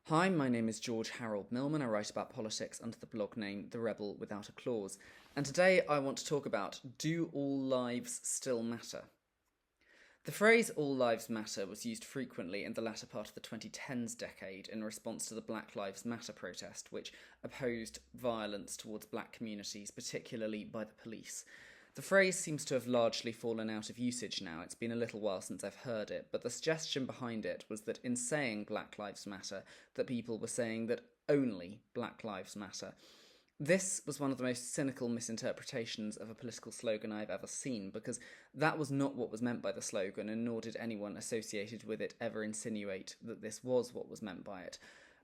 Hi, my name is George Harold Millman. I write about politics under the blog name The Rebel Without a Clause. And today I want to talk about, do all lives still matter? The phrase all lives matter was used frequently in the latter part of the 2010s decade in response to the Black Lives Matter protest, which opposed violence towards black communities, particularly by the police. The phrase seems to have largely fallen out of usage now. It's been a little while since I've heard it, but the suggestion behind it was that in saying Black Lives Matter, that people were saying that only Black Lives Matter. This was one of the most cynical misinterpretations of a political slogan I've ever seen, because that was not what was meant by the slogan, and nor did anyone associated with it ever insinuate that this was what was meant by it.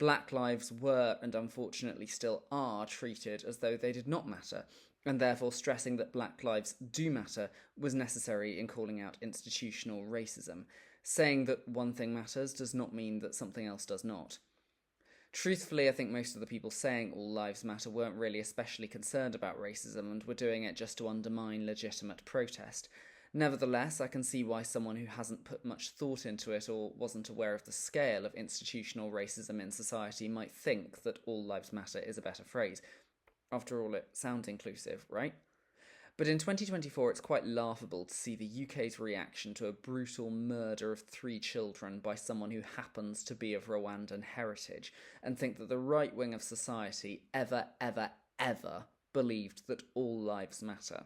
Black lives were, and unfortunately still are, treated as though they did not matter, and therefore stressing that black lives do matter was necessary in calling out institutional racism. Saying that one thing matters does not mean that something else does not. Truthfully, I think most of the people saying all lives matter weren't really especially concerned about racism and were doing it just to undermine legitimate protest. Nevertheless, I can see why someone who hasn't put much thought into it or wasn't aware of the scale of institutional racism in society might think that all lives matter is a better phrase. After all, it sounds inclusive, right? But in 2024, it's quite laughable to see the UK's reaction to a brutal murder of 3 children by someone who happens to be of Rwandan heritage, and think that the right wing of society ever believed that all lives matter.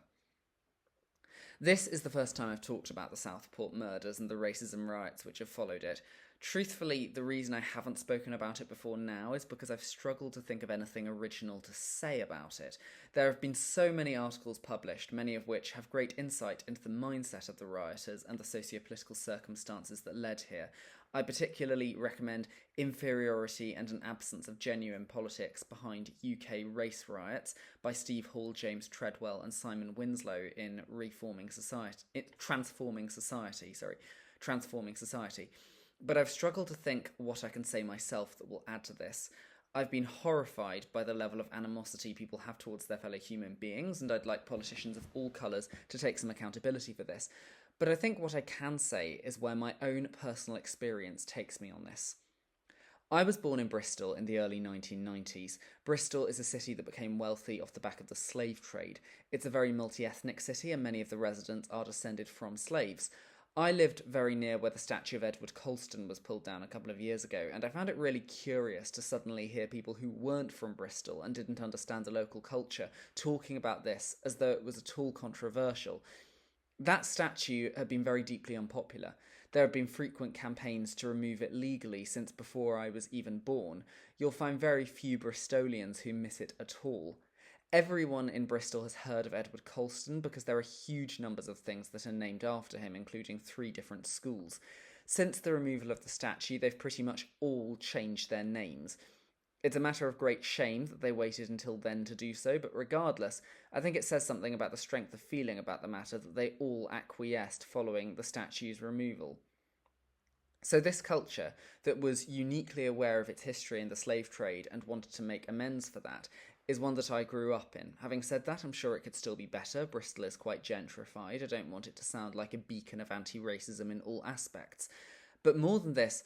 This is the first time I've talked about the Southport murders and the racism riots which have followed it. Truthfully, the reason I haven't spoken about it before now is because I've struggled to think of anything original to say about it. There have been so many articles published, many of which have great insight into the mindset of the rioters and the socio-political circumstances that led here. I particularly recommend Inferiority and an Absence of Genuine Politics Behind UK Race Riots by Steve Hall, James Treadwell and Simon Winslow in Transforming Society. But I've struggled to think what I can say myself that will add to this. I've been horrified by the level of animosity people have towards their fellow human beings, and I'd like politicians of all colours to take some accountability for this. But I think what I can say is where my own personal experience takes me on this. I was born in Bristol in the early 1990s. Bristol is a city that became wealthy off the back of the slave trade. It's a very multi-ethnic city, and many of the residents are descended from slaves. I lived very near where the statue of Edward Colston was pulled down a couple of years ago, and I found it really curious to suddenly hear people who weren't from Bristol and didn't understand the local culture talking about this as though it was at all controversial. That statue had been very deeply unpopular. There have been frequent campaigns to remove it legally since before I was even born. You'll find very few Bristolians who miss it at all. Everyone in Bristol has heard of Edward Colston because there are huge numbers of things that are named after him, including 3 different schools. Since the removal of the statue, they've pretty much all changed their names. It's a matter of great shame that they waited until then to do so, but regardless, I think it says something about the strength of feeling about the matter that they all acquiesced following the statue's removal. So this culture, that was uniquely aware of its history in the slave trade and wanted to make amends for that, is one that I grew up in. Having said that, I'm sure it could still be better. Bristol is quite gentrified. I don't want it to sound like a beacon of anti-racism in all aspects. But more than this,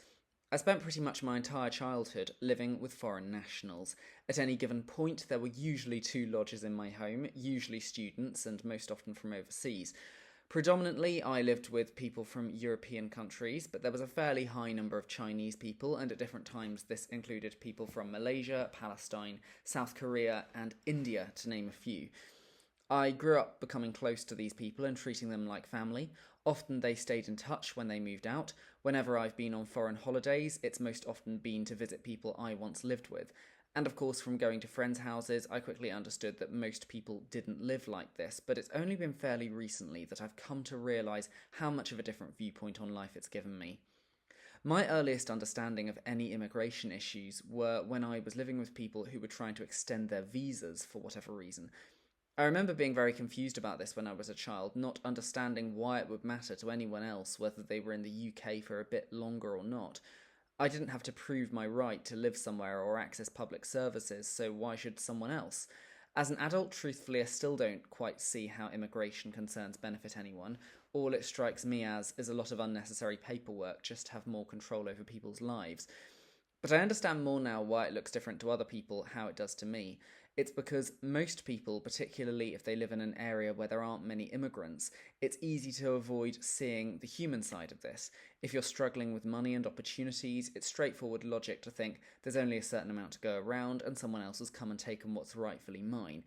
I spent pretty much my entire childhood living with foreign nationals. At any given point, there were usually 2 lodgers in my home, usually students and most often from overseas. Predominantly, I lived with people from European countries, but there was a fairly high number of Chinese people, and at different times this included people from Malaysia, Palestine, South Korea, and India, to name a few. I grew up becoming close to these people and treating them like family. Often they stayed in touch when they moved out. Whenever I've been on foreign holidays, it's most often been to visit people I once lived with. And of course, from going to friends' houses, I quickly understood that most people didn't live like this, but it's only been fairly recently that I've come to realise how much of a different viewpoint on life it's given me. My earliest understanding of any immigration issues were when I was living with people who were trying to extend their visas for whatever reason. I remember being very confused about this when I was a child, not understanding why it would matter to anyone else whether they were in the UK for a bit longer or not. I didn't have to prove my right to live somewhere or access public services, so why should someone else? As an adult, truthfully, I still don't quite see how immigration concerns benefit anyone. All it strikes me as is a lot of unnecessary paperwork just to have more control over people's lives. But I understand more now why it looks different to other people, how it does to me. It's because most people, particularly if they live in an area where there aren't many immigrants, it's easy to avoid seeing the human side of this. If you're struggling with money and opportunities, it's straightforward logic to think there's only a certain amount to go around and someone else has come and taken what's rightfully mine.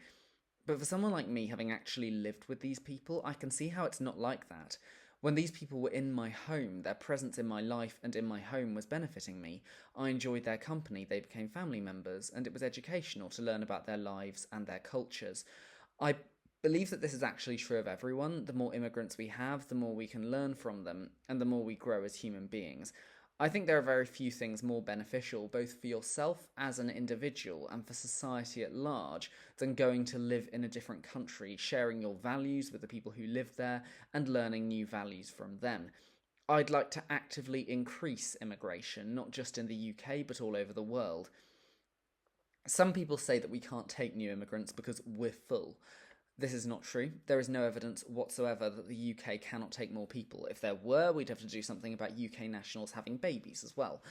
But for someone like me, having actually lived with these people, I can see how it's not like that. When these people were in my home, their presence in my life and in my home was benefiting me. I enjoyed their company, they became family members, and it was educational to learn about their lives and their cultures. I believe that this is actually true of everyone. The more immigrants we have, the more we can learn from them, and the more we grow as human beings. I think there are very few things more beneficial, both for yourself as an individual and for society at large, than going to live in a different country, sharing your values with the people who live there, and learning new values from them. I'd like to actively increase immigration, not just in the UK, but all over the world. Some people say that we can't take new immigrants because we're full. This is not true. There is no evidence whatsoever that the UK cannot take more people. If there were, we'd have to do something about UK nationals having babies as well.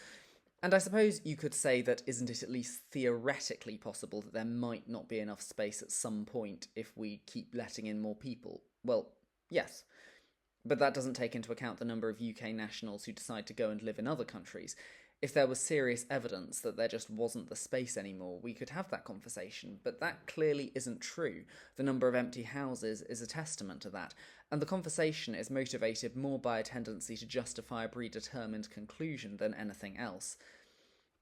And I suppose you could say that isn't it at least theoretically possible that there might not be enough space at some point if we keep letting in more people? Well, yes. But that doesn't take into account the number of UK nationals who decide to go and live in other countries. If there was serious evidence that there just wasn't the space anymore, we could have that conversation, but that clearly isn't true. The number of empty houses is a testament to that, and the conversation is motivated more by a tendency to justify a predetermined conclusion than anything else.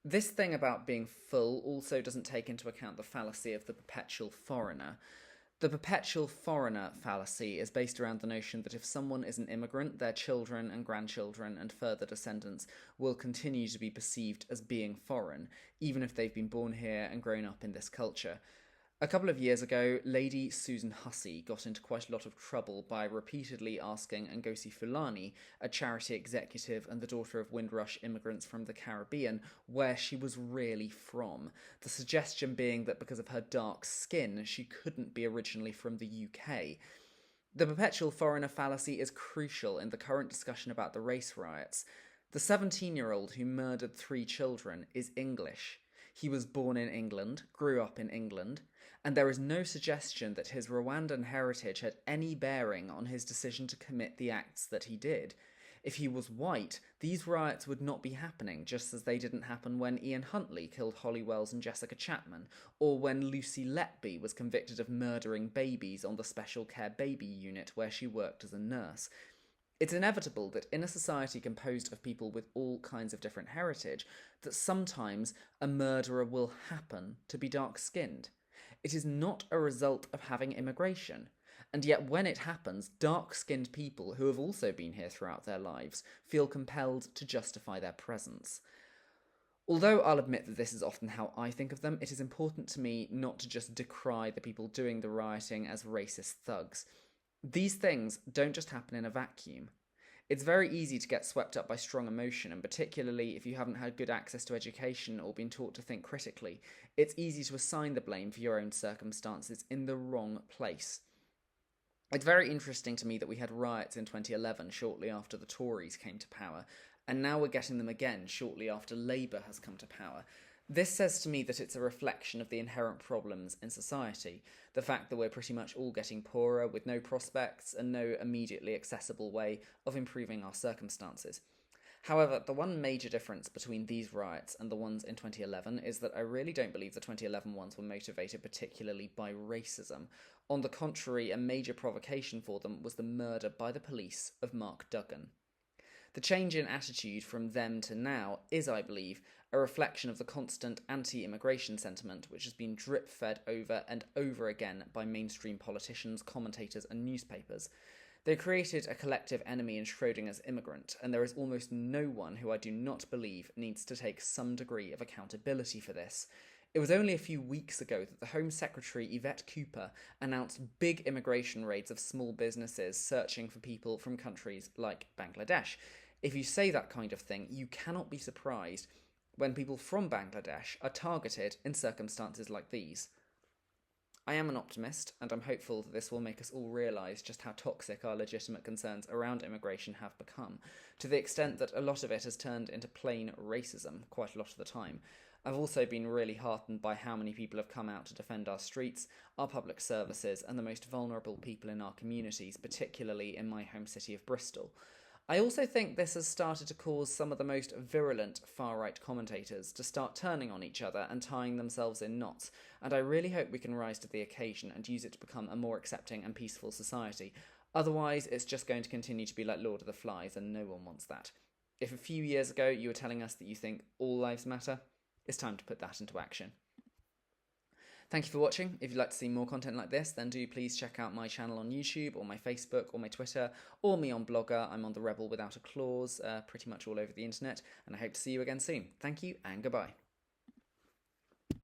This thing about being full also doesn't take into account the fallacy of the perpetual foreigner. The perpetual foreigner fallacy is based around the notion that if someone is an immigrant, their children and grandchildren and further descendants will continue to be perceived as being foreign, even if they've been born here and grown up in this culture. A couple of years ago, Lady Susan Hussey got into quite a lot of trouble by repeatedly asking Ngozi Fulani, a charity executive and the daughter of Windrush immigrants from the Caribbean, where she was really from. The suggestion being that because of her dark skin, she couldn't be originally from the UK. The perpetual foreigner fallacy is crucial in the current discussion about the race riots. The 17-year-old who murdered 3 children is English. He was born in England, grew up in England, and there is no suggestion that his Rwandan heritage had any bearing on his decision to commit the acts that he did. If he was white, these riots would not be happening, just as they didn't happen when Ian Huntley killed Holly Wells and Jessica Chapman, or when Lucy Letby was convicted of murdering babies on the special care baby unit where she worked as a nurse. It's inevitable that in a society composed of people with all kinds of different heritage, that sometimes a murderer will happen to be dark-skinned. It is not a result of having immigration. And yet when it happens, dark-skinned people who have also been here throughout their lives feel compelled to justify their presence. Although I'll admit that this is often how I think of them, it is important to me not to just decry the people doing the rioting as racist thugs. These things don't just happen in a vacuum. It's very easy to get swept up by strong emotion, and particularly if you haven't had good access to education or been taught to think critically, it's easy to assign the blame for your own circumstances in the wrong place. It's very interesting to me that we had riots in 2011 shortly after the Tories came to power, and now we're getting them again shortly after Labour has come to power. This says to me that it's a reflection of the inherent problems in society, the fact that we're pretty much all getting poorer with no prospects and no immediately accessible way of improving our circumstances. However, the one major difference between these riots and the ones in 2011 is that I really don't believe the 2011 ones were motivated particularly by racism. On the contrary, a major provocation for them was the murder by the police of Mark Duggan. The change in attitude from then to now is, I believe, a reflection of the constant anti-immigration sentiment which has been drip-fed over and over again by mainstream politicians, commentators and newspapers. They created a collective enemy in Schrodinger's immigrant, and there is almost no one who I do not believe needs to take some degree of accountability for this. It was only a few weeks ago that the Home Secretary Yvette Cooper announced big immigration raids of small businesses searching for people from countries like Bangladesh. If you say that kind of thing, you cannot be surprised when people from Bangladesh are targeted in circumstances like these. I am an optimist, and I'm hopeful that this will make us all realise just how toxic our legitimate concerns around immigration have become, to the extent that a lot of it has turned into plain racism quite a lot of the time. I've also been really heartened by how many people have come out to defend our streets, our public services, and the most vulnerable people in our communities, particularly in my home city of Bristol. I also think this has started to cause some of the most virulent far-right commentators to start turning on each other and tying themselves in knots, and I really hope we can rise to the occasion and use it to become a more accepting and peaceful society. Otherwise, it's just going to continue to be like Lord of the Flies, and no one wants that. If a few years ago you were telling us that you think all lives matter, it's time to put that into action. Thank you for watching. If you'd like to see more content like this, then do please check out my channel on YouTube, or my Facebook, or my Twitter, or me on Blogger. I'm on The Rebel Without a Clause, pretty much all over the internet, and I hope to see you again soon. Thank you, and goodbye.